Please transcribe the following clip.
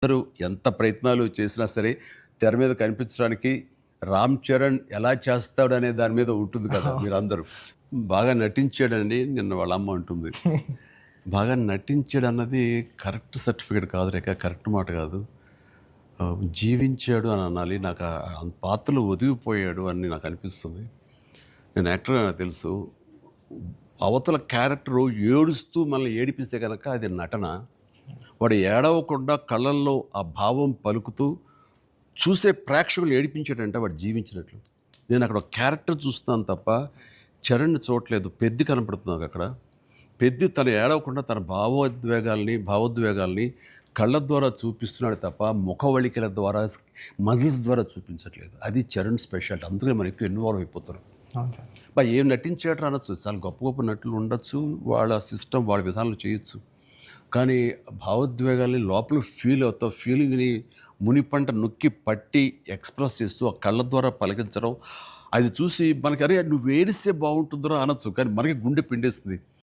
అందరూ ఎంత ప్రయత్నాలు చేసినా సరే తెర మీద కనిపించడానికి రామ్ చరణ్ ఎలా చేస్తాడనే దాని మీద ఉంటుంది కదా మీరందరూ. బాగా నటించాడని నిన్న వాళ్ళ అమ్మ అంటుంది. బాగా నటించాడన్నది కరెక్ట్ సర్టిఫికేట్ కాదు రేఖ, కరెక్ట్ మాట కాదు. జీవించాడు అని అనాలి. నాకు ఆ పాత్రలో ఒదిగిపోయాడు అని నాకు అనిపిస్తుంది. నేను యాక్టర్‌గా నాకు తెలుసు. అవతల క్యారెక్టరు ఏడుస్తూ మనల్ని ఏడిపిస్తే గనక అది నటన. వాడు ఏడవకుండా కళ్ళల్లో ఆ భావం పలుకుతూ చూసే ప్రేక్షకులు ఏడిపించాడంటే వాడు జీవించినట్లు. నేను అక్కడ ఒక క్యారెక్టర్ చూస్తున్నాను తప్ప చరణ్‌ని చూడట్లేదు. పెద్ది కనపడుతుంది నాకక్కడ. పెద్ది తను ఏడవకుండా తన భావోద్వేగాల్ని కళ్ళ ద్వారా చూపిస్తున్నాడు తప్ప ముఖవళికల ద్వారా, మజిల్స్ ద్వారా చూపించట్లేదు. అది చరణ్ స్పెషాలిటీ. అందుకనే మనం ఎక్కువ ఇన్వాల్వ్ అయిపోతున్నాం. అవును సార్. ఏం నటించాడు అనొచ్చు. చాలా గొప్ప గొప్ప నటులు ఉండొచ్చు. వాళ్ళ సిస్టమ్ వాళ్ళ విధానంలో చేయొచ్చు. కానీ భావోద్వేగాల్ని లోపల ఫీల్ అవుతావు. ఫీలింగ్‌ని మునిపంట నొక్కి పట్టి ఎక్స్‌ప్రెస్ చేస్తూ ఆ కళ్ళ ద్వారా పలికించడం. అది చూసి మనకి అరే! నువ్వు ఏడిస్తే బావుంటుందిరా అనొచ్చు. కానీ మనకి గుండె పిండేస్తుంది.